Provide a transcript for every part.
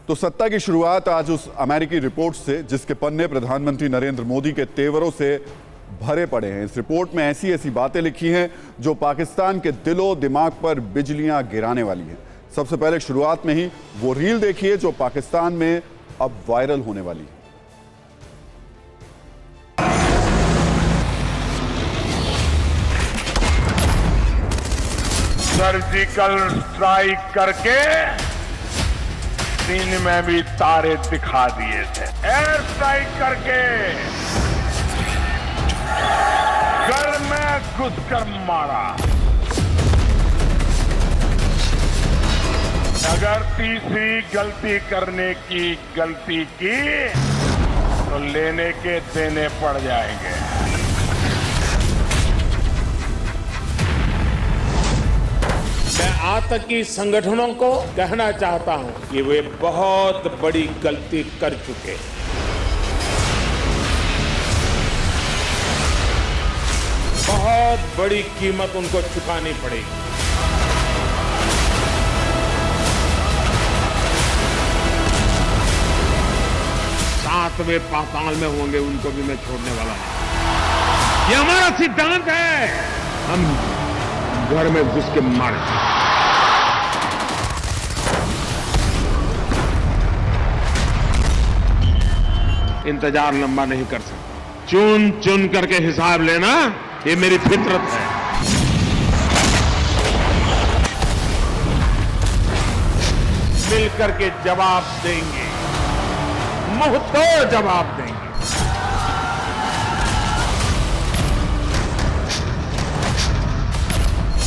तो सत्ता की शुरुआत आज उस अमेरिकी रिपोर्ट से जिसके पन्ने प्रधानमंत्री नरेंद्र मोदी के तेवरों से भरे पड़े हैं। इस रिपोर्ट में ऐसी ऐसी बातें लिखी हैं जो पाकिस्तान के दिलो दिमाग पर बिजलियां गिराने वाली हैं। सबसे पहले शुरुआत में ही वो रील देखिए जो पाकिस्तान में अब वायरल होने वाली है। सर्जिकल स्ट्राइक करके दिन में भी तारे दिखा दिए थे। एयर स्ट्राइक करके घर में घुसकर मारा। अगर तीसरी गलती करने की गलती की तो लेने के देने पड़ जाएंगे। मैं आतंकी संगठनों को कहना चाहता हूं कि वे बहुत बड़ी गलती कर चुके हैं। बहुत बड़ी कीमत उनको चुकानी पड़ेगी। सातवें पाताल में होंगे उनको भी मैं छोड़ने वाला हूं। ये हमारा सिद्धांत है। हम घर में घुस के मारे। इंतजार लंबा नहीं कर सकते। चुन चुन करके हिसाब लेना ये मेरी फितरत है। मिल करके जवाब देंगे, मुंह तोड़ जवाब देंगे।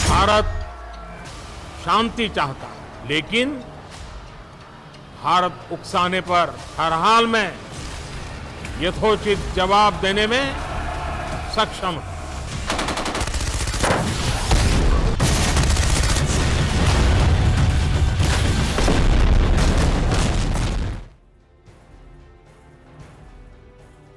भारत शांति चाहता है, लेकिन भारत उकसाने पर हर हाल में यथोचित जवाब देने में सक्षम है।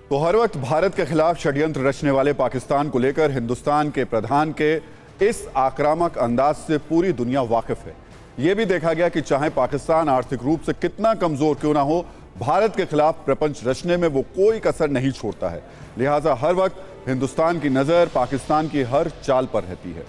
तो हर वक्त भारत के खिलाफ षड्यंत्र रचने वाले पाकिस्तान को लेकर हिंदुस्तान के प्रधान के इस आक्रामक अंदाज से पूरी दुनिया वाकिफ है। यह भी देखा गया कि चाहे पाकिस्तान आर्थिक रूप से कितना कमजोर क्यों ना हो, भारत के खिलाफ प्रपंच रचने में वो कोई कसर नहीं छोड़ता है। लिहाजा हर वक्त हिंदुस्तान की नजर पाकिस्तान की हर चाल पर रहती है।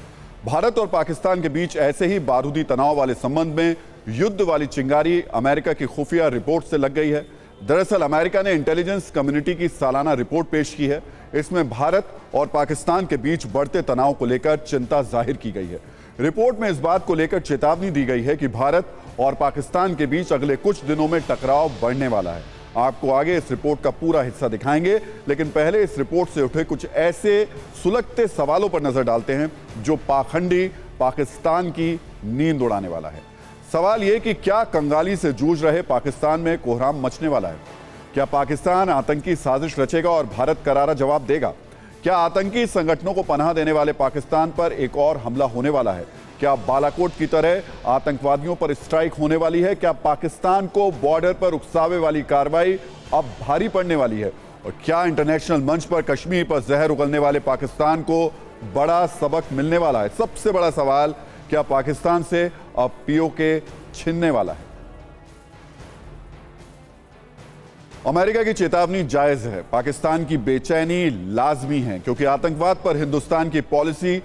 भारत और पाकिस्तान के बीच ऐसे ही बारूदी तनाव वाले संबंध में युद्ध वाली चिंगारी अमेरिका की खुफिया रिपोर्ट से लग गई है। दरअसल अमेरिका ने इंटेलिजेंस कम्युनिटी की सालाना रिपोर्ट पेश की है। इसमें भारत और पाकिस्तान के बीच बढ़ते तनाव को लेकर चिंता जाहिर की गई है। रिपोर्ट में इस बात को लेकर चेतावनी दी गई है कि भारत और पाकिस्तान के बीच अगले कुछ दिनों में टकराव बढ़ने वाला है। आपको आगे इस रिपोर्ट का पूरा हिस्सा दिखाएंगे, लेकिन पहले इस रिपोर्ट से उठे कुछ ऐसे सुलगते सवालों पर नजर डालते हैं जो पाखंडी पाकिस्तान की नींद उड़ाने वाला है। सवाल यह कि क्या कंगाली से जूझ रहे पाकिस्तान में कोहराम मचने वाला है? क्या पाकिस्तान आतंकी साजिश रचेगा और भारत करारा जवाब देगा? क्या आतंकी संगठनों को पनाह देने वाले पाकिस्तान पर एक और हमला होने वाला है? क्या बालाकोट की तरह आतंकवादियों पर स्ट्राइक होने वाली है? क्या पाकिस्तान को बॉर्डर पर उकसावे वाली कार्रवाई अब भारी पड़ने वाली है? और क्या इंटरनेशनल मंच पर कश्मीर पर जहर उगलने वाले पाकिस्तान को बड़ा सबक मिलने वाला है? सबसे बड़ा सवाल, क्या पाकिस्तान से अब पीओके छिनने वाला है? अमेरिका की चेतावनी जायज है, पाकिस्तान की बेचैनी लाजमी है, क्योंकि आतंकवाद पर हिंदुस्तान की पॉलिसी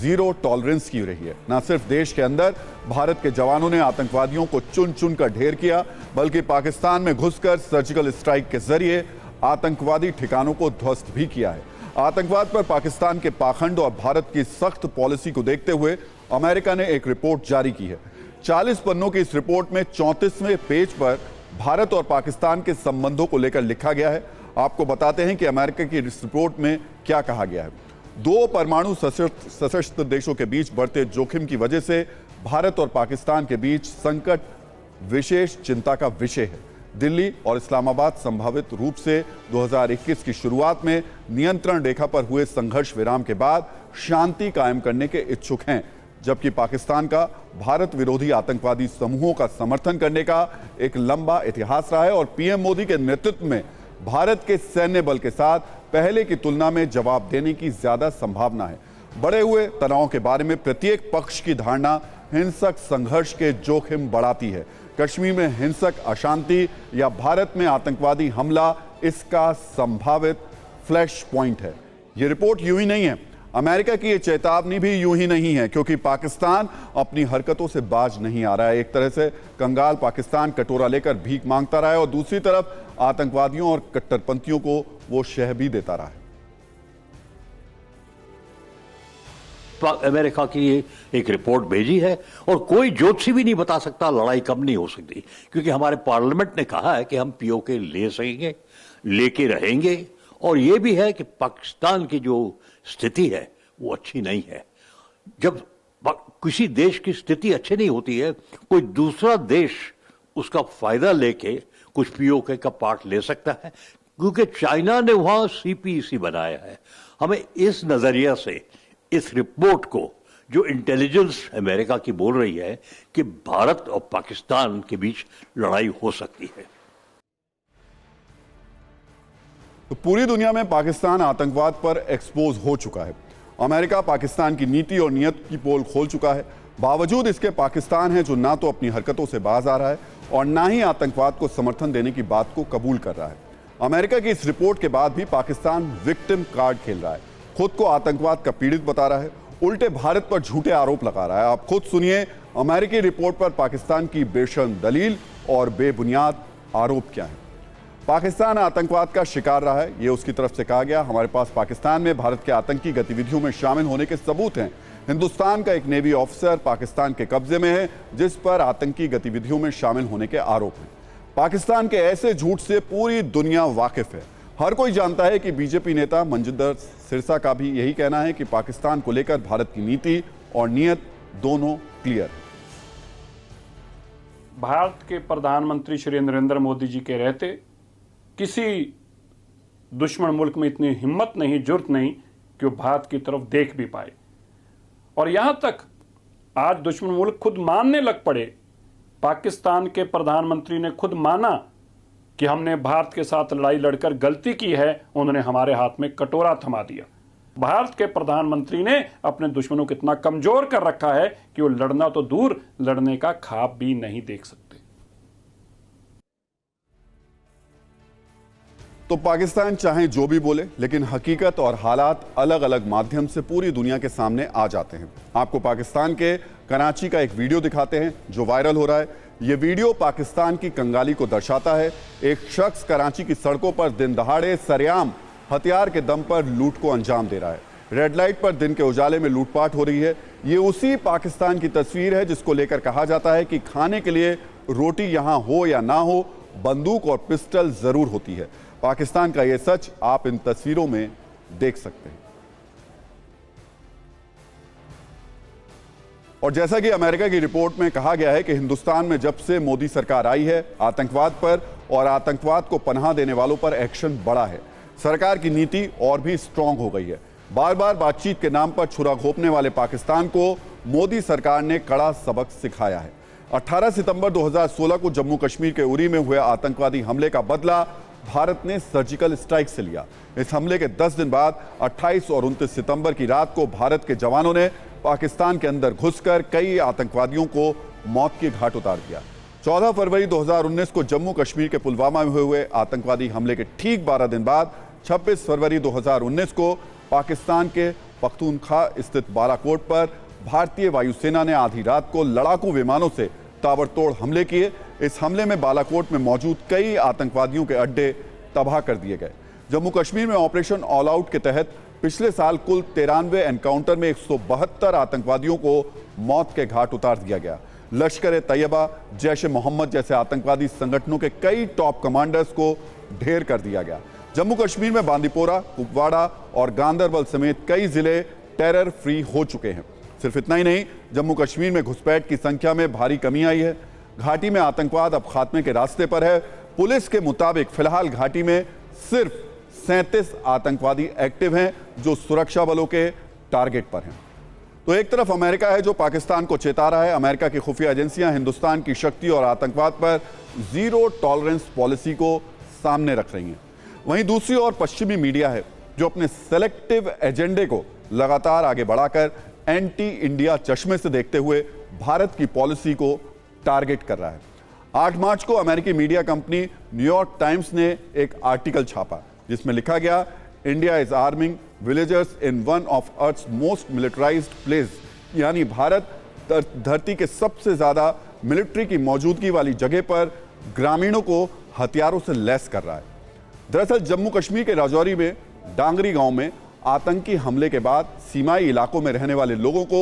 जीरो टॉलरेंस की रही है। न सिर्फ देश के अंदर भारत के जवानों ने आतंकवादियों को चुन चुन कर ढेर किया, बल्कि पाकिस्तान में घुसकर सर्जिकल स्ट्राइक के जरिए आतंकवादी ठिकानों को ध्वस्त भी किया है। आतंकवाद पर पाकिस्तान के पाखंड और भारत की सख्त पॉलिसी को देखते हुए अमेरिका ने एक रिपोर्ट जारी की है। 40 पन्नों की इस रिपोर्ट में 34वें पेज पर भारत और पाकिस्तान के संबंधों को लेकर लिखा गया है। आपको बताते हैं कि अमेरिका की इस रिपोर्ट में क्या कहा गया है। दो परमाणु सशस्त्र देशों के बीच बढ़ते जोखिम की वजह से भारत और पाकिस्तान के बीच संकट विशेष चिंता का विषय है। दिल्ली और इस्लामाबाद संभावित रूप से 2021 की शुरुआत में नियंत्रण रेखा पर हुए संघर्ष विराम के बाद शांति कायम करने के इच्छुक हैं, जबकि पाकिस्तान का भारत विरोधी आतंकवादी समूहों का समर्थन करने का एक लंबा इतिहास रहा है और पीएम मोदी के नेतृत्व में भारत के सैन्य बल के साथ पहले की तुलना में जवाब देने की ज्यादा संभावना है। बढ़े हुए तनाव के बारे में प्रत्येक पक्ष की धारणा हिंसक संघर्ष के जोखिम बढ़ाती है। कश्मीर में हिंसक अशांति या भारत में आतंकवादी हमला इसका संभावित फ्लैश पॉइंट है। यह रिपोर्ट यूं ही नहीं है, अमेरिका की यह चेतावनी भी यूं ही नहीं है, क्योंकि पाकिस्तान अपनी हरकतों से बाज नहीं आ रहा है। एक तरह से कंगाल पाकिस्तान कटोरा लेकर भीख मांगता रहा है और दूसरी तरफ आतंकवादियों और कट्टरपंथियों को वो शह भी देता रहा है। अमेरिका की एक रिपोर्ट भेजी है और कोई ज्योतिषी भी नहीं बता सकता लड़ाई कब नहीं हो सकती, क्योंकि हमारे पार्लियामेंट ने कहा है कि हम पीओके ले सकेंगे, लेके रहेंगे। और यह भी है कि पाकिस्तान की जो स्थिति है वो अच्छी नहीं है। जब किसी देश की स्थिति अच्छी नहीं होती है, कोई दूसरा देश उसका फायदा लेके कुछ पीओके का पार्ट ले सकता है, क्योंकि चाइना ने वहां सीपीईसी बनाया है। हमें इस नजरिया से इस रिपोर्ट को, जो इंटेलिजेंस अमेरिका की बोल रही है कि भारत और पाकिस्तान के बीच लड़ाई हो सकती है। तो पूरी दुनिया में पाकिस्तान आतंकवाद पर एक्सपोज हो चुका है। अमेरिका पाकिस्तान की नीति और नीयत की पोल खोल चुका है। बावजूद इसके पाकिस्तान है जो ना तो अपनी हरकतों से बाज आ रहा है और ना ही आतंकवाद को समर्थन देने की बात को कबूल कर रहा है। अमेरिका की इस रिपोर्ट के बाद भी पाकिस्तान विक्टिम कार्ड खेल रहा है, खुद को आतंकवाद का पीड़ित बता रहा है, उल्टे भारत पर झूठे आरोप लगा रहा है। आप खुद सुनिए अमेरिकी रिपोर्ट पर पाकिस्तान की बेशर्म दलील और बेबुनियाद आरोप क्या है। पाकिस्तान आतंकवाद का शिकार रहा है, यह उसकी तरफ से कहा गया। हमारे पास पाकिस्तान में भारत के आतंकी गतिविधियों में शामिल होने के सबूत हैं। हिंदुस्तान का एक नेवी ऑफिसर पाकिस्तान के कब्जे में है, जिस पर आतंकी गतिविधियों में शामिल होने के आरोप हैं। पाकिस्तान के ऐसे झूठ से पूरी दुनिया वाकिफ है। हर कोई जानता है कि बीजेपी नेता मनजिंदर सिरसा का भी यही कहना है कि पाकिस्तान को लेकर भारत की नीति और नीयत दोनों क्लियर है। भारत के प्रधानमंत्री श्री नरेंद्र मोदी जी के रहते किसी दुश्मन मुल्क में इतनी हिम्मत नहीं, जुर्त नहीं कि वो भारत की तरफ देख भी पाए। और यहां तक आज दुश्मन मुल्क खुद मानने लग पड़े। पाकिस्तान के प्रधानमंत्री ने खुद माना कि हमने भारत के साथ लड़ाई लड़कर गलती की है, उन्होंने हमारे हाथ में कटोरा थमा दिया। भारत के प्रधानमंत्री ने अपने दुश्मनों को इतना कमजोर कर रखा है कि वो लड़ना तो दूर, लड़ने का ख्वाब भी नहीं देख सकते। तो पाकिस्तान चाहे जो भी बोले, लेकिन हकीकत और हालात अलग अलग माध्यम से पूरी दुनिया के सामने आ जाते हैं। आपको पाकिस्तान के कराची का एक वीडियो दिखाते हैं जो वायरल हो रहा है। यह वीडियो पाकिस्तान की कंगाली को दर्शाता है। एक शख्स कराची की सड़कों पर दिन दहाड़े सरेआम हथियार के दम पर लूट को अंजाम दे रहा है। रेड लाइट पर दिन के उजाले में लूटपाट हो रही है। ये उसी पाकिस्तान की तस्वीर है जिसको लेकर कहा जाता है कि खाने के लिए रोटी यहां हो या ना हो, बंदूक और पिस्टल जरूर होती है। पाकिस्तान का यह सच आप इन तस्वीरों में देख सकते हैं। और जैसा कि अमेरिका की रिपोर्ट में कहा गया है कि हिंदुस्तान में जब से मोदी सरकार आई है, आतंकवाद पर और आतंकवाद को पनाह देने वालों पर एक्शन बढ़ा है। सरकार की नीति और भी स्ट्रांग हो गई है। बार बार बातचीत के नाम पर छुरा घोंपने वाले पाकिस्तान को मोदी सरकार ने कड़ा सबक सिखाया है। 18 सितंबर 2016 को जम्मू कश्मीर के उरी में हुए आतंकवादी हमले का बदला भारत ने सर्जिकल स्ट्राइक से लिया। इस हमले के 10 दिन बाद 28 और 29 सितंबर की रात को भारत के जवानों ने पाकिस्तान के अंदर घुसकर कई आतंकवादियों को मौत के घाट उतार दिया। 14 फरवरी 2019 को जम्मू कश्मीर के पुलवामा में हुए आतंकवादी हमले के ठीक 12 दिन बाद 26 फरवरी 2019 को पाकिस्तान के पख्तूनख्वा स्थित बालाकोट पर भारतीय वायुसेना ने आधी रात को लड़ाकू विमानों से ताबड़तोड़ हमले किए। इस हमले में बालाकोट में मौजूद कई आतंकवादियों के अड्डे तबाह कर दिए गए। जम्मू कश्मीर में ऑपरेशन ऑल आउट के तहत पिछले साल कुल 93 एनकाउंटर में 172 आतंकवादियों को मौत के घाट उतार दिया गया। लश्कर-ए-तैयबा, जैश-ए-मोहम्मद जैसे आतंकवादी संगठनों के कई टॉप कमांडर्स को ढेर कर दिया गया। जम्मू कश्मीर में बांदीपोरा, कुपवाड़ा और गांदरबल समेत कई जिले टेरर फ्री हो चुके हैं। सिर्फ इतना ही नहीं, जम्मू कश्मीर में घुसपैठ की संख्या में भारी कमी आई है। घाटी में आतंकवाद अब खात्मे के रास्ते पर है। पुलिस के मुताबिक फिलहाल घाटी में सिर्फ 37 आतंकवादी एक्टिव हैं जो सुरक्षा बलों के टारगेट पर हैं। तो एक तरफ अमेरिका है जो पाकिस्तान को चेता रहा है। अमेरिका की खुफिया एजेंसियां हिंदुस्तान की शक्ति और आतंकवाद पर जीरो टॉलरेंस पॉलिसी को सामने रख रही हैं। वहीं दूसरी ओर पश्चिमी मीडिया है जो अपने सेलेक्टिव एजेंडे को लगातार आगे बढ़ाकर एंटी इंडिया चश्मे से देखते हुए भारत की पॉलिसी को टारगेट कर रहा है। 8 मार्च को अमेरिकी मीडिया कंपनी न्यूयॉर्क टाइम्स ने एक आर्टिकल छापा जिसमें लिखा गया, India is arming villagers in one of earth's most militarized place, यानी भारत धरती के सबसे ज्यादा मिलिट्री की मौजूदगी वाली जगह पर ग्रामीणों को हथियारों से लैस कर रहा है। दरअसल जम्मू कश्मीर के राजौरी में डांगरी गांव में आतंकी हमले के बाद सीमाई इलाकों में रहने वाले लोगों को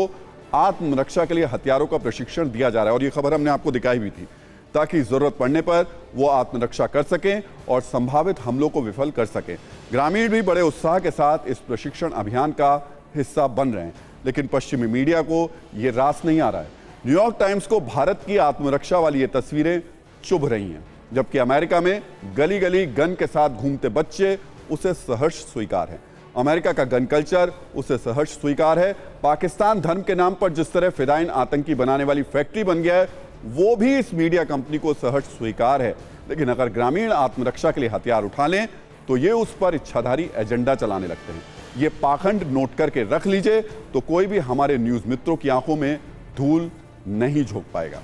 आत्मरक्षा के लिए हथियारों का प्रशिक्षण दिया जा रहा है और यह खबर हमने आपको दिखाई भी थी, ताकि जरूरत पड़ने पर वो आत्मरक्षा कर सकें और संभावित हमलों को विफल कर सकें। ग्रामीण भी बड़े उत्साह के साथ इस प्रशिक्षण अभियान का हिस्सा बन रहे हैं, लेकिन पश्चिमी मीडिया को यह रास नहीं आ रहा है। न्यूयॉर्क टाइम्स को भारत की आत्मरक्षा वाली ये तस्वीरें चुभ रही हैं, जबकि अमेरिका में गली गली गन के साथ घूमते बच्चे उसे सहर्ष स्वीकार है। अमेरिका का गन कल्चर उसे सहर्ष स्वीकार है। पाकिस्तान धर्म के नाम पर जिस तरह फिदाइन आतंकी बनाने वाली फैक्ट्री बन गया है, वो भी इस मीडिया कंपनी को सहर्ष स्वीकार है। लेकिन अगर ग्रामीण आत्मरक्षा के लिए हथियार उठा लें तो ये उस पर इच्छाधारी एजेंडा चलाने लगते हैं। ये पाखंड नोट करके रख लीजिए, तो कोई भी हमारे न्यूज मित्रों की आंखों में धूल नहीं झोंक पाएगा।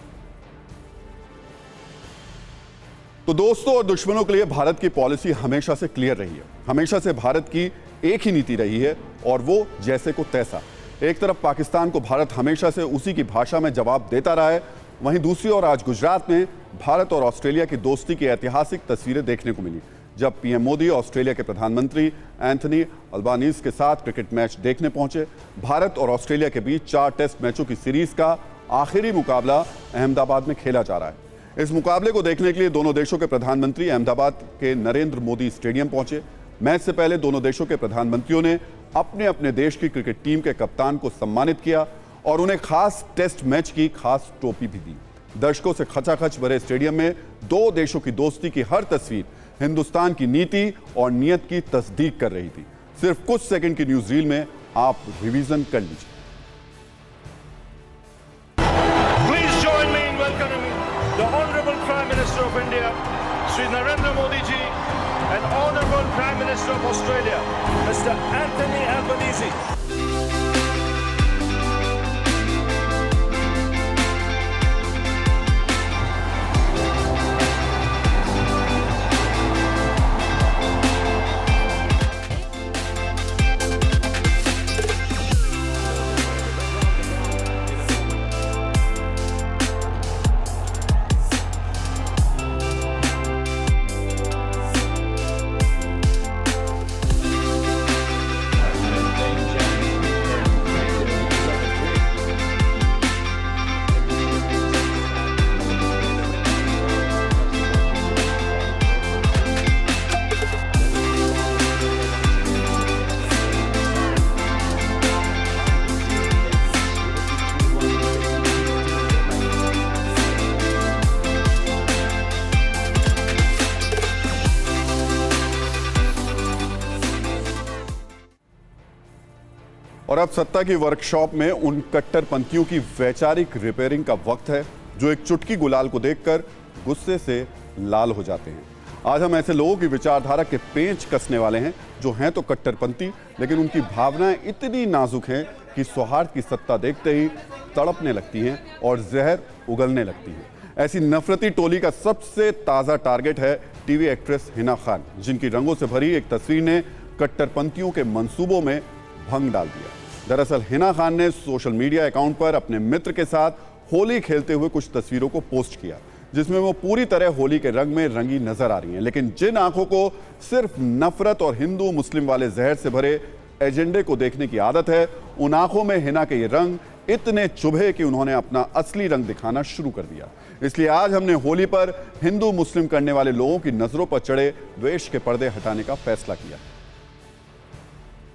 तो दोस्तों और दुश्मनों के लिए भारत की पॉलिसी हमेशा से क्लियर रही है। हमेशा से भारत की एक ही नीति रही है और वो जैसे को तैसा। एक तरफ पाकिस्तान को भारत हमेशा से उसी की भाषा में जवाब देता रहा है, वहीं दूसरी ओर आज गुजरात में भारत और ऑस्ट्रेलिया की दोस्ती की ऐतिहासिक तस्वीरें देखने को मिली, जब पीएम मोदी ऑस्ट्रेलिया के प्रधानमंत्री एंथनी अल्बानीज के साथ क्रिकेट मैच देखने पहुंचे। भारत और ऑस्ट्रेलिया के बीच 4 टेस्ट मैचों की सीरीज का आखिरी मुकाबला अहमदाबाद में खेला जा रहा है। इस मुकाबले को देखने के लिए दोनों देशों के प्रधानमंत्री अहमदाबाद के नरेंद्र मोदी स्टेडियम पहुंचे। मैच से पहले दोनों देशों के प्रधानमंत्रियों ने अपने अपने देश की क्रिकेट टीम के कप्तान को सम्मानित किया और उन्हें खास टेस्ट मैच की खास टोपी भी दी। दर्शकों से खचाखच भरे स्टेडियम में दो देशों की दोस्ती की हर तस्वीर हिंदुस्तान की नीति और नियत की तस्दीक कर रही थी। सिर्फ कुछ सेकंड की न्यूज रील में आप रिवीजन कर लीजिए। Please join me in welcoming the Honorable Prime Minister of India, Sri Narendra Modi ji, and Honorable Prime Minister of Australia, Mr. Anthony Albanese. और अब सत्ता की वर्कशॉप में उन कट्टरपंथियों की वैचारिक रिपेयरिंग का वक्त है जो एक चुटकी गुलाल को देखकर गुस्से से लाल हो जाते हैं। आज हम ऐसे लोगों की विचारधारा के पेंच कसने वाले हैं जो हैं तो कट्टरपंथी, लेकिन उनकी भावनाएं इतनी नाजुक हैं कि सौहार्द की सत्ता देखते ही तड़पने लगती हैं और जहर उगलने लगती है। ऐसी नफरती टोली का सबसे ताज़ा टारगेट है टीवी एक्ट्रेस हिना खान, जिनकी रंगों से भरी एक तस्वीर ने कट्टरपंथियों के मंसूबों में भंग डाल दिया। दरअसल हिना खान ने सोशल मीडिया अकाउंट पर अपने मित्र के साथ होली खेलते हुए कुछ तस्वीरों को पोस्ट किया, जिसमें वो पूरी तरह होली के रंग में रंगी नजर आ रही हैं। लेकिन जिन आंखों को सिर्फ नफरत और हिंदू मुस्लिम वाले जहर से भरे एजेंडे को देखने की आदत है, उन आंखों में हिना के ये रंग इतने चुभे कि उन्होंने अपना असली रंग दिखाना शुरू कर दिया। इसलिए आज हमने होली पर हिंदू मुस्लिम करने वाले लोगों की नजरों पर चढ़े द्वेष के पर्दे हटाने का फैसला किया।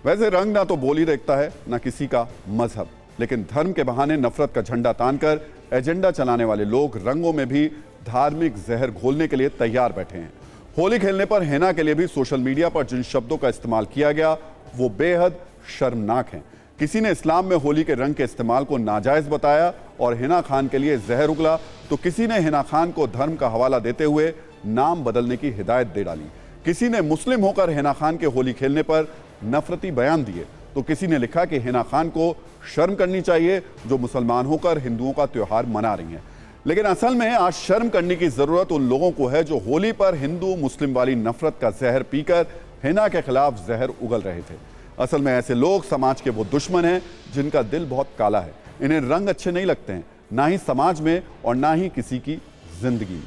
वैसे रंग ना तो बोली देखता है, ना किसी का मजहब, लेकिन धर्म के बहाने नफरत का झंडा तानकर एजेंडा चलाने वाले लोग रंगों में भी धार्मिक जहर घोलने के लिए तैयार बैठे हैं। होली खेलने पर हिना के लिए भी सोशल मीडिया पर जिन शब्दों का इस्तेमाल किया गया वो बेहद शर्मनाक हैं। किसी ने इस्लाम में होली के रंग के इस्तेमाल को नाजायज बताया और हिना खान के लिए जहर उगला, तो किसी ने हिना खान को धर्म का हवाला देते हुए नाम बदलने की हिदायत दे डाली। किसी ने मुस्लिम होकर हिना खान के होली खेलने पर नफरती बयान दिए, तो किसी ने लिखा कि हिना खान को शर्म करनी चाहिए जो मुसलमान होकर हिंदुओं का त्योहार मना रही हैं। लेकिन असल में आज शर्म करने की जरूरत उन लोगों को है जो होली पर हिंदू मुस्लिम वाली नफरत का जहर पीकर हिना के खिलाफ जहर उगल रहे थे। असल में ऐसे लोग समाज के वो दुश्मन हैं जिनका दिल बहुत काला है। इन्हें रंग अच्छे नहीं लगते हैं, ना ही समाज में और ना ही किसी की जिंदगी में।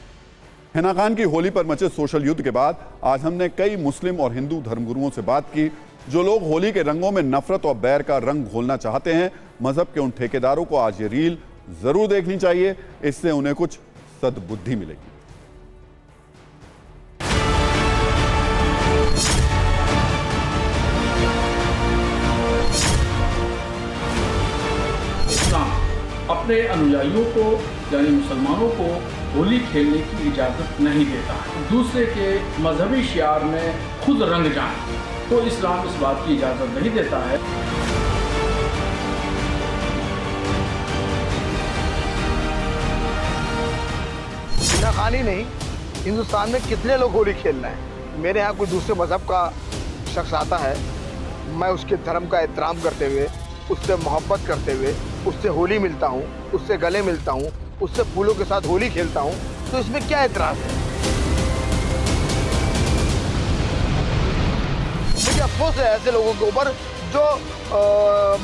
हिना खान की होली पर मचे सोशल युद्ध के बाद आज हमने कई मुस्लिम और हिंदू धर्मगुरुओं से बात की जो लोग होली के रंगों में नफरत और बैर का रंग घोलना चाहते हैं। मजहब के उन ठेकेदारों को आज ये रील जरूर देखनी चाहिए, इससे उन्हें कुछ सद्बुद्धि मिलेगी। इस्लाम अपने अनुयायियों को यानी मुसलमानों को होली खेलने की इजाजत नहीं देता है। दूसरे के मजहबी शियार में खुद रंग जाए तो इस्लाम इस बात की इजाजत नहीं देता है। हिना खान ही नहीं, हिंदुस्तान में कितने लोग होली खेल रहे हैं। मेरे यहाँ कोई दूसरे मजहब का शख्स आता है, मैं उसके धर्म का एहतराम करते हुए, उससे मोहब्बत करते हुए उससे होली मिलता हूँ, उससे गले मिलता हूँ, उससे फूलों के साथ होली खेलता हूँ, तो इसमें क्या एतराज़ है। मुझे अफसोस है ऐसे लोगों के ऊपर जो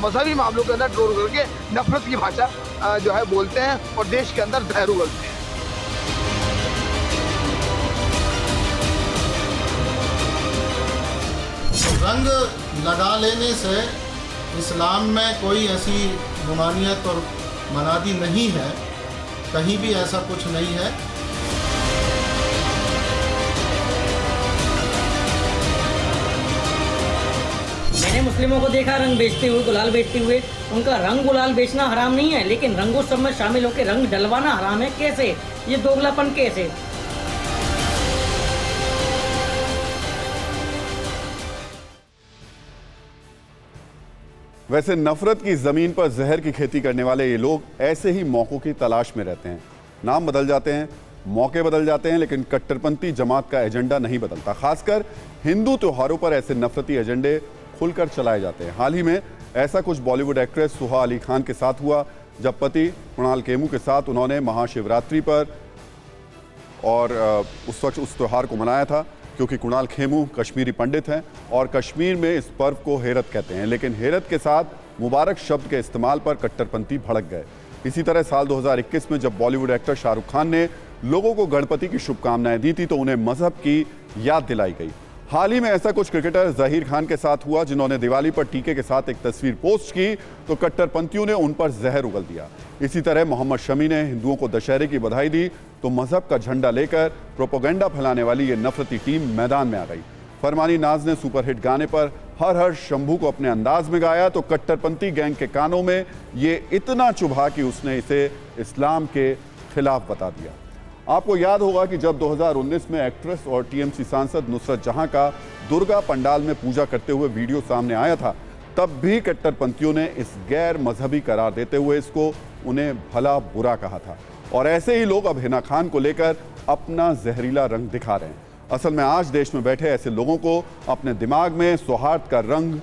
मजहबी मामलों के अंदर ट्रोल करके नफरत की भाषा जो है बोलते हैं और देश के अंदर जहर उगलते हैं। रंग लगा लेने से इस्लाम में कोई ऐसी गुमानियत और मनादी नहीं है, कहीं भी ऐसा कुछ नहीं है। मैंने मुस्लिमों को देखा रंग बेचते हुए, गुलाल बेचते हुए। उनका रंग गुलाल बेचना हराम नहीं है, लेकिन रंगोत्सव में शामिल होकर रंग डलवाना हराम है। कैसे? ये दोगलापन कैसे? वैसे नफरत की जमीन पर जहर की खेती करने वाले ये लोग ऐसे ही मौकों की तलाश में रहते हैं। नाम बदल जाते हैं, मौके बदल जाते हैं, लेकिन कट्टरपंथी जमात का एजेंडा नहीं बदलता। खासकर हिंदू त्योहारों पर ऐसे नफरती एजेंडे खुलकर चलाए जाते हैं। हाल ही में ऐसा कुछ बॉलीवुड एक्ट्रेस सुहा अली खान के साथ हुआ, जब पति कुणाल खेमू के साथ उन्होंने महाशिवरात्रि पर और उस वक्त उस त्यौहार को मनाया था, क्योंकि कुणाल खेमू कश्मीरी पंडित हैं और कश्मीर में इस पर्व को हेरत कहते हैं। लेकिन हेरत के साथ मुबारक शब्द के इस्तेमाल पर कट्टरपंथी भड़क गए। इसी तरह साल 2021 में जब बॉलीवुड एक्टर शाहरुख खान ने लोगों को गणपति की शुभकामनाएं दी थी तो उन्हें मजहब की याद दिलाई गई। हाल ही में ऐसा कुछ क्रिकेटर जहीर खान के साथ हुआ, जिन्होंने दिवाली पर टीके के साथ एक तस्वीर पोस्ट की तो कट्टरपंथियों ने उन पर जहर उगल दिया। इसी तरह मोहम्मद शमी ने हिंदुओं को दशहरे की बधाई दी तो मजहब का झंडा लेकर प्रोपेगेंडा फैलाने वाली ये नफरती टीम मैदान में आ गई। फरमानी नाज ने सुपरहिट गाने पर हर हर शंभू को अपने अंदाज में गाया तो कट्टरपंथी गैंग के कानों में ये इतना चुभा कि उसने इसे इस्लाम के खिलाफ बता दिया। आपको याद होगा कि जब 2019 में एक्ट्रेस और टीएमसी सांसद नुसरत जहां का दुर्गा पंडाल में पूजा करते हुए वीडियो सामने आया था, तब भी कट्टरपंथियों ने इस गैर मजहबी करार देते हुए इसको उन्हें भला बुरा कहा था। और ऐसे ही लोग अब हिना खान को लेकर अपना जहरीला रंग दिखा रहे हैं। असल में आज देश में बैठे ऐसे लोगों को अपने दिमाग में सौहार्द का रंग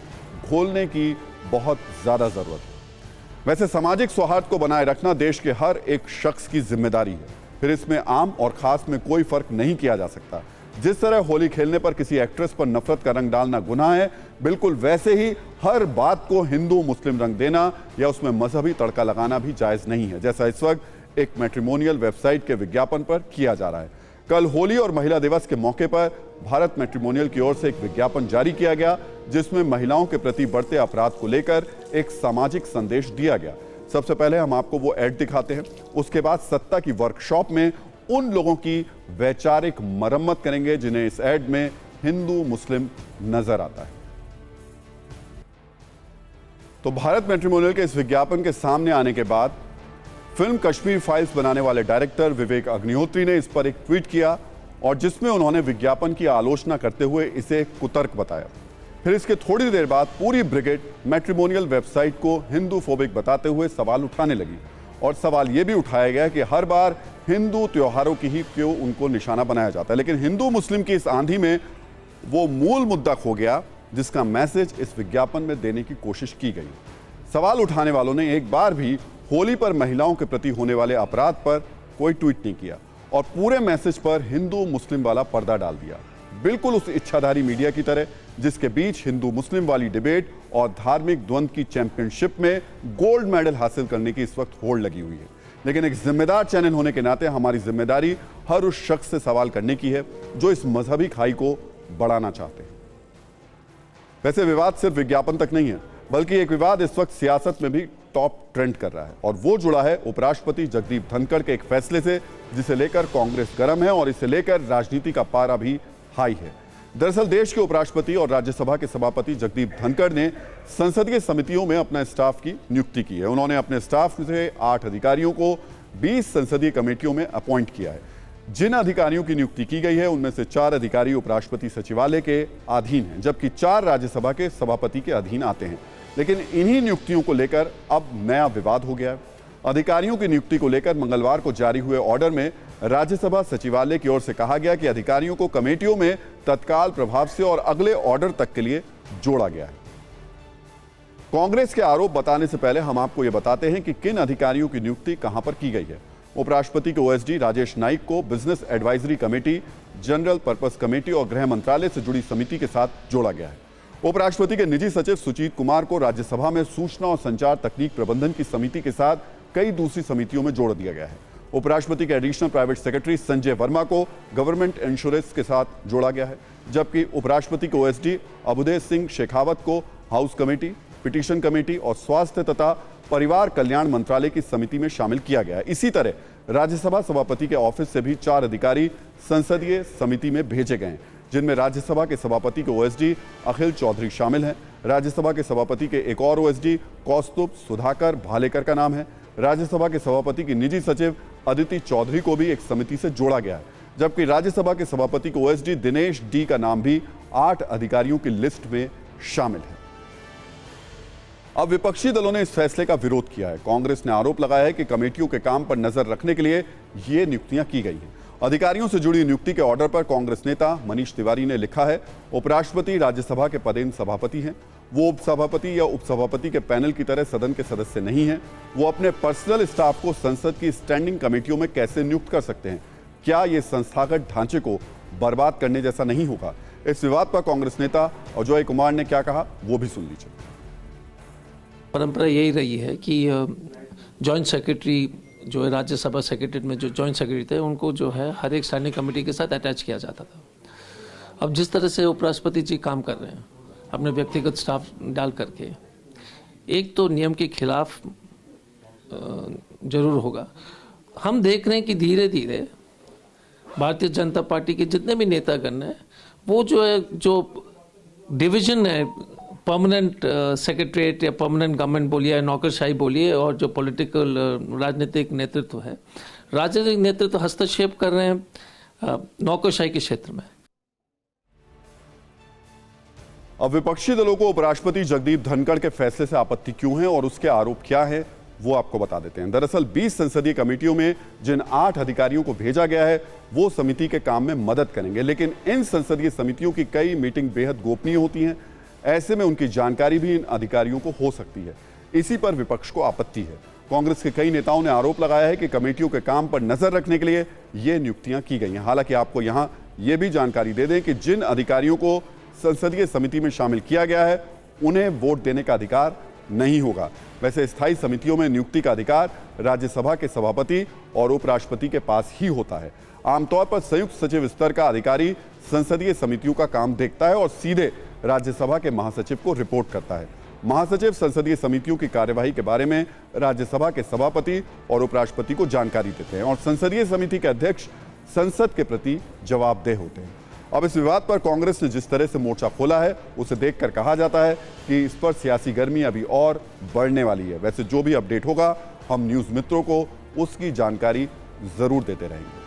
घोलने की बहुत ज़्यादा ज़रूरत है। वैसे सामाजिक सौहार्द को बनाए रखना देश के हर एक शख्स की जिम्मेदारी है, फिर इसमें आम और खास में कोई फर्क नहीं किया जा सकता। जिस तरह होली खेलने पर किसी एक्ट्रेस पर नफरत का रंग डालना गुनाह है, बिल्कुल वैसे ही हर बात को हिंदू मुस्लिम रंग देना या उसमें मजहबी तड़का लगाना भी जायज़ नहीं है, जैसा इस वक्त एक मैट्रिमोनियल वेबसाइट के विज्ञापन पर किया जा रहा है। कल होली और महिला दिवस के मौके पर भारत मैट्रिमोनियल की ओर से एक विज्ञापन जारी किया गया, जिसमें महिलाओं के प्रति बढ़ते अपराध को लेकर एक सामाजिक संदेश दिया गया। सबसे पहले हम आपको वो ऐड दिखाते हैं, उसके बाद सत्ता की वर्कशॉप में उन लोगों की वैचारिक मरम्मत करेंगे जिन्हें इस ऐड में हिंदू मुस्लिम नजर आता है। तो भारत मैट्रिमोनियल के इस विज्ञापन के सामने आने के बाद फिल्म कश्मीर फाइल्स बनाने वाले डायरेक्टर विवेक अग्निहोत्री ने इस पर एक ट्वीट किया और जिसमें उन्होंने विज्ञापन की आलोचना करते हुए इसे कुतर्क बताया। फिर इसके थोड़ी देर बाद पूरी ब्रिगेड मैट्रिमोनियल वेबसाइट को हिंदू फोबिक बताते हुए सवाल उठाने लगी और सवाल यह भी उठाया गया कि हर बार हिंदू त्योहारों की ही क्यों उनको निशाना बनाया जाता है। लेकिन हिंदू मुस्लिम की इस आंधी में वो मूल मुद्दा खो गया जिसका मैसेज इस विज्ञापन में देने की कोशिश की गई। सवाल उठाने वालों ने एक बार भी होली पर महिलाओं के प्रति होने वाले अपराध पर कोई ट्वीट नहीं किया और पूरे मैसेज पर हिंदू मुस्लिम वाला पर्दा डाल दिया, बिल्कुल उस इच्छाधारी मीडिया की तरह जिसके बीच हिंदू मुस्लिम वाली डिबेट और धार्मिक द्वंद्व की चैंपियनशिप में गोल्ड मेडल हासिल करने की इस वक्त होड़ लगी हुई है। लेकिन एक जिम्मेदार चैनल होने के नाते हमारी जिम्मेदारी हर उस शख्स से सवाल करने की है जो इस मजहबी खाई को बढ़ाना चाहते हैं। वैसे विवाद सिर्फ विज्ञापन तक नहीं है, बल्कि एक विवाद इस वक्त सियासत में भी टॉप ट्रेंड कर रहा है और वो जुड़ा है उपराष्ट्रपति जगदीप धनखड़ के एक फैसले से जिसे लेकर कांग्रेस गर्म है और इसे लेकर राजनीति का पारा भी हाई है। दरअसल देश के उपराष्ट्रपति और राज्यसभा के सभापति जगदीप धनखड़ ने संसदीय समितियों में अपना स्टाफ की नियुक्ति की है। उन्होंने अपने स्टाफ से 8 अधिकारियों को 20 संसदीय कमेटियों में अपॉइंट किया है। जिन अधिकारियों की नियुक्ति की गई है उनमें से 4 अधिकारी उपराष्ट्रपति सचिवालय के अधीन हैं, जबकि 4 राज्यसभा के सभापति के अधीन आते हैं। लेकिन इन्हीं नियुक्तियों को लेकर अब नया विवाद हो गया है। अधिकारियों की नियुक्ति को लेकर मंगलवार को जारी हुए ऑर्डर में राज्यसभा सचिवालय की ओर से कहा गया कि अधिकारियों को कमेटियों में तत्काल प्रभाव से और अगले ऑर्डर तक के लिए जोड़ा गया है। कांग्रेस के आरोप बताने से पहले हम आपको यह बताते हैं कि किन अधिकारियों की नियुक्ति कहां पर की गई है। उपराष्ट्रपति के ओएसडी राजेश नाइक को business advisory committee, general purpose committee और गृह मंत्रालय से जुड़ी समिति के साथ जोड़ा गया है। उपराष्ट्रपति के निजी सचिव सुजीत कुमार को राज्यसभा में सूचना और संचार तकनीक प्रबंधन की समिति के साथ कई दूसरी समितियों में जोड़ दिया गया है। उपराष्ट्रपति के additional private secretary Sanjay Verma को गवर्नमेंट इंश्योरेंस के साथ जोड़ा गया है, जबकि उपराष्ट्रपति के ओएसडी अबुदय सिंह शेखावत को हाउस कमेटी, पिटीशन कमेटी और स्वास्थ्य तथा परिवार कल्याण मंत्रालय की समिति में शामिल किया गया है। इसी तरह राज्यसभा सभापति के ऑफिस से भी 4 अधिकारी संसदीय समिति में भेजे गए हैं, जिनमें राज्यसभा के सभापति के ओएसडी अखिल चौधरी शामिल हैं। राज्यसभा के सभापति के एक और ओएसडी कौस्तुभ सुधाकर भालेकर का नाम है। राज्यसभा के सभापति की निजी सचिव अदिति चौधरी को भी एक समिति से जोड़ा गया है, जबकि राज्यसभा के सभापति के ओएसडी दिनेश डी का नाम भी 8 अधिकारियों की लिस्ट में शामिल है। अब विपक्षी दलों ने इस फैसले का विरोध किया है। कांग्रेस ने आरोप लगाया है कि कमेटियों के काम पर नजर रखने के लिए ये नियुक्तियां की गई हैं। अधिकारियों से जुड़ी नियुक्ति के ऑर्डर पर कांग्रेस नेता मनीष तिवारी ने लिखा है, उपराष्ट्रपति राज्यसभा के पदेन सभापति हैं। वो उपसभापति या उपसभापति के पैनल की तरह सदन के सदस्य नहीं हैं। वो अपने पर्सनल स्टाफ को संसद की स्टैंडिंग कमेटियों में कैसे नियुक्त कर सकते हैं? क्या ये संस्थागत ढांचे को बर्बाद करने जैसा नहीं होगा? इस विवाद पर कांग्रेस नेता अजय कुमार ने क्या कहा, वो भी सुन लीजिए। परंपरा यही रही है कि जॉइंट सेक्रेटरी जो है राज्यसभा सेक्रेटरी में जो जॉइंट सेक्रेटरी थे उनको जो है हर एक स्टैंडिंग कमेटी के साथ अटैच किया जाता था। अब जिस तरह से उपराष्ट्रपति जी काम कर रहे हैं अपने व्यक्तिगत स्टाफ डाल करके, एक तो नियम के खिलाफ जरूर होगा। हम देख रहे हैं कि धीरे धीरे भारतीय जनता पार्टी के जितने भी नेतागण हैं वो जो है जो डिवीजन है परमानेंट सेक्रेटरीट या परमानेंट गवर्नमेंट बोलिए या नौकरशाही बोलिए, और जो पॉलिटिकल राजनीतिक नेतृत्व है, राजनीतिक नेतृत्व हस्तक्षेप कर रहे हैं नौकरशाही के क्षेत्र में। अब विपक्षी दलों को उपराष्ट्रपति जगदीप धनखड़ के फैसले से आपत्ति क्यों है और उसके आरोप क्या है, वो आपको बता देते हैं। दरअसल 20 संसदीय कमेटियों में जिन 8 अधिकारियों को भेजा गया है वो समिति के काम में मदद करेंगे, लेकिन इन संसदीय समितियों की कई मीटिंग बेहद गोपनीय होती हैं। ऐसे में उनकी जानकारी भी इन अधिकारियों को हो सकती है। इसी पर विपक्ष को आपत्ति है। कांग्रेस के कई नेताओं ने आरोप लगाया है कि कमेटियों के काम पर नजर रखने के लिए ये नियुक्तियां की गई हैं। हालांकि आपको यहां यह भी जानकारी दे दें कि जिन अधिकारियों को संसदीय समिति में शामिल किया गया है उन्हें वोट देने का अधिकार नहीं होगा। वैसे स्थायी समितियों में नियुक्ति का अधिकार राज्यसभा के सभापति और उपराष्ट्रपति के पास ही होता है। आमतौर पर संयुक्त सचिव स्तर का अधिकारी संसदीय समितियों का काम देखता है और सीधे राज्यसभा के महासचिव को रिपोर्ट करता है। महासचिव संसदीय समितियों की कार्यवाही के बारे में राज्यसभा के सभापति और उपराष्ट्रपति को जानकारी देते हैं और संसदीय समिति के अध्यक्ष संसद के प्रति जवाबदेह होते हैं। अब इस विवाद पर कांग्रेस ने जिस तरह से मोर्चा खोला है उसे देखकर कहा जाता है कि इस पर सियासी गर्मी अभी और बढ़ने वाली है। वैसे जो भी अपडेट होगा हम न्यूज मित्रों को उसकी जानकारी जरूर देते रहेंगे।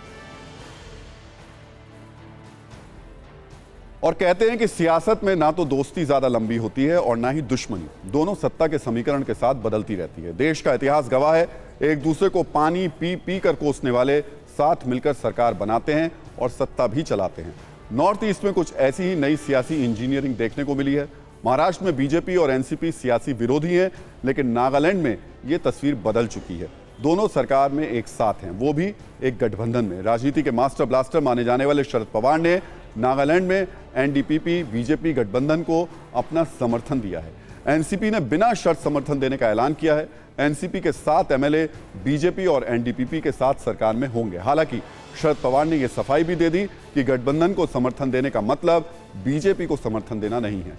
और कहते हैं कि सियासत में ना तो दोस्ती ज्यादा लंबी होती है और ना ही दुश्मनी। दोनों सत्ता के समीकरण के साथ बदलती रहती है। देश का इतिहास गवाह है, एक दूसरे को पानी पी पी कर कोसने वाले साथ मिलकर सरकार बनाते हैं और सत्ता भी चलाते हैं। नॉर्थ ईस्ट में कुछ ऐसी ही नई सियासी इंजीनियरिंग देखने को मिली है। महाराष्ट्र में बीजेपी और एनसीपी सियासी विरोधी हैं, लेकिन नागालैंड में यह तस्वीर बदल चुकी है। दोनों सरकार में एक साथ हैं, वो भी एक गठबंधन में। राजनीति के मास्टर ब्लास्टर माने जाने वाले शरद पवार ने नागालैंड में एनडीपीपी बीजेपी गठबंधन को अपना समर्थन दिया है। एनसीपी ने बिना शर्त समर्थन देने का ऐलान किया है। एनसीपी के 7 एमएलए बीजेपी और एनडीपीपी के साथ सरकार में होंगे। हालांकि शरद पवार ने यह सफाई भी दे दी कि गठबंधन को समर्थन देने का मतलब बीजेपी को समर्थन देना नहीं है।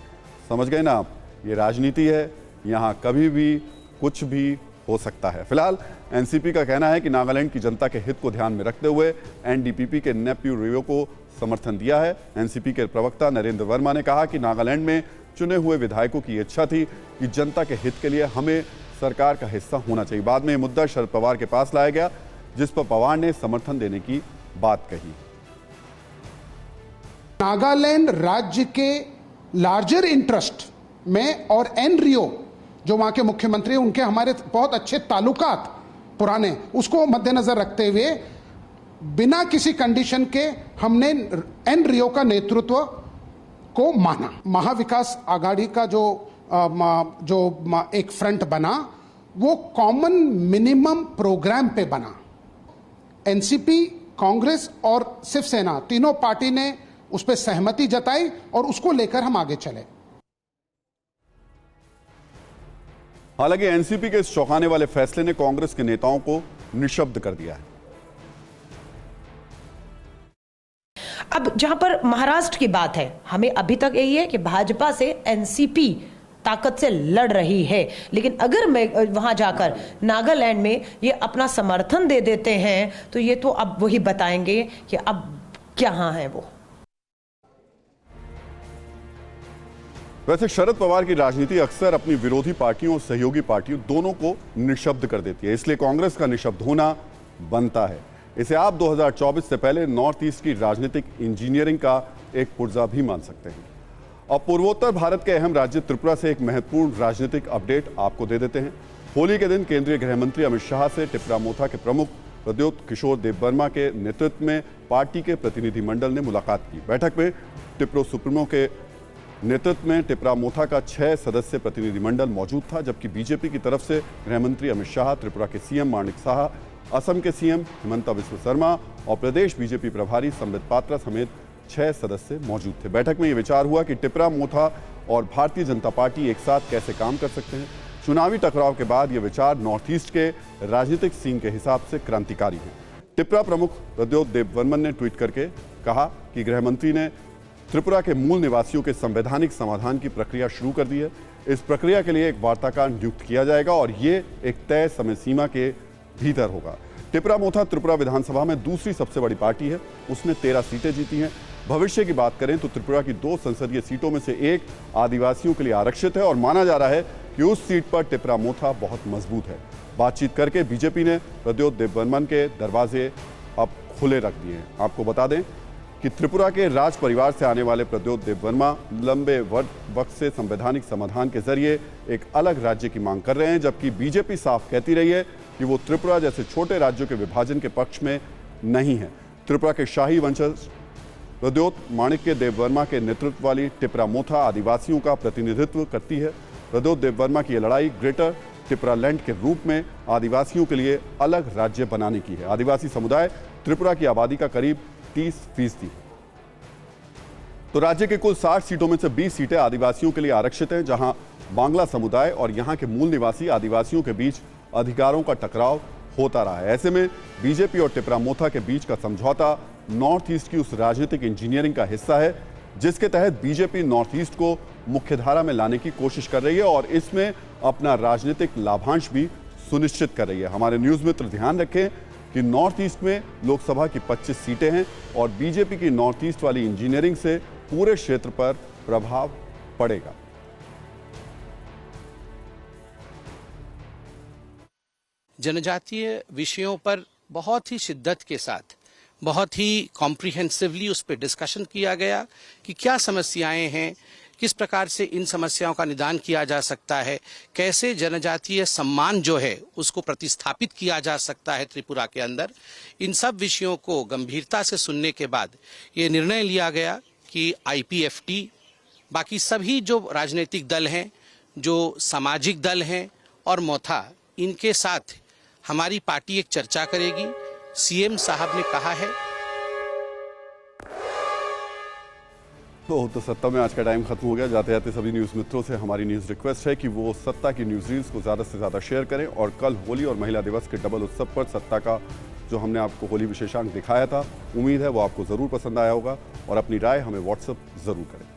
समझ गए ना आप, ये राजनीति है, यहां कभी भी कुछ भी हो सकता है। फिलहाल एनसीपी का कहना है कि नागालैंड की जनता के हित को ध्यान में रखते हुए एनडीपीपी के नेफ्यू रियो को समर्थन दिया है। एनसीपी के प्रवक्ता नरेंद्र वर्मा ने कहा कि नागालैंड में चुने हुए विधायकों की इच्छा थी कि जनता के हित के लिए हमें सरकार का हिस्सा होना चाहिए। बाद में यह मुद्दा शरद पवार के पास लाया गया, जिस पर पवार ने समर्थन देने की बात कही। नागालैंड राज्य के लार्जर इंटरेस्ट में और एन रियो जो वहां के मुख्यमंत्री, उनके हमारे बहुत अच्छे ताल्लुकात पुराने, उसको मद्देनजर रखते हुए बिना किसी कंडीशन के हमने एन रियो का नेतृत्व को माना। महाविकास आघाड़ी का जो एक फ्रंट बना वो कॉमन मिनिमम प्रोग्राम पे बना। एनसीपी, कांग्रेस और शिवसेना तीनों पार्टी ने उस पर सहमति जताई और उसको लेकर हम आगे चले। हालांकि एनसीपी के इस चौंकाने वाले फैसले ने कांग्रेस के नेताओं को निशब्द कर दिया है। अब जहां पर महाराष्ट्र की बात है, हमें अभी तक यही है कि भाजपा से एनसीपी ताकत से लड़ रही है, लेकिन अगर मैं वहां जाकर नागालैंड में ये अपना समर्थन दे देते हैं तो ये तो अब वही बताएंगे कि अब क्या है वो। वैसे शरद पवार की राजनीति अक्सर अपनी विरोधी पार्टियों और सहयोगी पार्टियों दोनों को निशब्द कर देती है, इसलिए कांग्रेस का निशब्द होना बनता है। इसे आप 2024 से पहले नॉर्थ ईस्ट की राजनीतिक इंजीनियरिंग का एक पुर्जा भी मान सकते हैं। अब पूर्वोत्तर भारत के अहम राज्य त्रिपुरा से एक महत्वपूर्ण राजनीतिक अपडेट आपको दे देते हैं। होली के दिन केंद्रीय गृह मंत्री अमित शाह से टिपरा मोथा के प्रमुख प्रद्योत किशोर देबबर्मा के नेतृत्व में पार्टी के प्रतिनिधिमंडल ने मुलाकात की। बैठक में टिपरो सुप्रीमो के नेतृत्व में टिपरा मोथा का 6 सदस्य प्रतिनिधिमंडल मौजूद था, जबकि बीजेपी की तरफ से गृह मंत्री अमित शाह, त्रिपुरा के सीएम माणिक साहा, असम के सीएम हिमंता बिस्वा शर्मा और प्रदेश बीजेपी प्रभारी संबित पात्रा समेत 6 सदस्य मौजूद थे। बैठक में यह विचार हुआ कि टिपरा मोथा और भारतीय जनता पार्टी एक साथ कैसे काम कर सकते हैं। चुनावी टकराव के बाद यह विचार नॉर्थ ईस्ट के राजनीतिक सीन के हिसाब से क्रांतिकारी है। टिपरा प्रमुख प्रद्योत देबबर्मन ने ट्वीट करके कहा कि गृह मंत्री ने त्रिपुरा के मूल निवासियों के संवैधानिक समाधान की प्रक्रिया शुरू कर दी है। इस प्रक्रिया के लिए एक वार्ताकार नियुक्त किया जाएगा और ये एक तय समय सीमा के भीतर होगा। टिपरा मोथा त्रिपुरा विधानसभा में दूसरी सबसे बड़ी पार्टी है, उसने 13 सीटें जीती हैं। भविष्य की बात करें तो त्रिपुरा की 2 संसदीय सीटों में से एक आदिवासियों के लिए आरक्षित है और माना जा रहा है कि उस सीट पर टिपरा मोथा बहुत मजबूत है। बातचीत करके बीजेपी ने प्रद्योत देबबर्मन के दरवाजे अब खुले रख दिए हैं। आपको बता दें कि त्रिपुरा के राज परिवार से आने वाले प्रद्योत देबबर्मा लंबे वक्त से संवैधानिक समाधान के जरिए एक अलग राज्य की मांग कर रहे हैं, जबकि बीजेपी साफ कहती रही है कि वो त्रिपुरा जैसे छोटे राज्यों के विभाजन के पक्ष में नहीं है। त्रिपुरा के शाही वंशज प्रद्योत माणिक्य देबबर्मा के नेतृत्व वाली टिपरा मोथा आदिवासियों का प्रतिनिधित्व करती है। प्रद्योत देबबर्मा की यह लड़ाई ग्रेटर टिपरालैंड के रूप में आदिवासियों के लिए अलग राज्य बनाने की है। आदिवासी समुदाय त्रिपुरा की आबादी का करीब 30%। तो राज्य के कुल 60 सीटों में से 20 सीटें आदिवासियों के लिए आरक्षित हैं, जहां बांग्ला समुदाय और यहां के मूल निवासी आदिवासियों के बीच अधिकारों का टकराव होता रहा है। ऐसे में बीजेपी और टिपरा मोथा के बीच का समझौता नॉर्थ ईस्ट की उस राजनीतिक इंजीनियरिंग का हिस्सा है जिसके तहत बीजेपी नॉर्थ ईस्ट को मुख्यधारा में लाने की कोशिश कर रही है और इसमें अपना राजनीतिक लाभांश भी सुनिश्चित कर रही है। हमारे न्यूज मित्र ध्यान रखें कि नॉर्थ ईस्ट में लोकसभा की 25 सीटें हैं और बीजेपी की नॉर्थ ईस्ट वाली इंजीनियरिंग से पूरे क्षेत्र पर प्रभाव पड़ेगा। जनजातीय विषयों पर बहुत ही शिद्दत के साथ, बहुत ही कॉम्प्रिहेंसिवली उस पर डिस्कशन किया गया कि क्या समस्याएं हैं, किस प्रकार से इन समस्याओं का निदान किया जा सकता है, कैसे जनजातीय सम्मान जो है उसको प्रतिस्थापित किया जा सकता है त्रिपुरा के अंदर। इन सब विषयों को गंभीरता से सुनने के बाद ये निर्णय लिया गया कि IPFT, बाकी सभी जो राजनीतिक दल हैं, जो सामाजिक दल हैं और मोथा, इनके साथ हमारी पार्टी एक चर्चा करेगी। सीएम साहब ने कहा है। तो सत्ता में आज का टाइम खत्म हो गया। जाते जाते सभी न्यूज़ मित्रों से हमारी न्यूज़ रिक्वेस्ट है कि वो सत्ता की न्यूज़ रील्स को ज़्यादा से ज़्यादा शेयर करें और कल होली और महिला दिवस के डबल उत्सव पर सत्ता का जो हमने आपको होली विशेषांक दिखाया था, उम्मीद है वो आपको ज़रूर पसंद आया होगा और अपनी राय हमें व्हाट्सएप ज़रूर करें।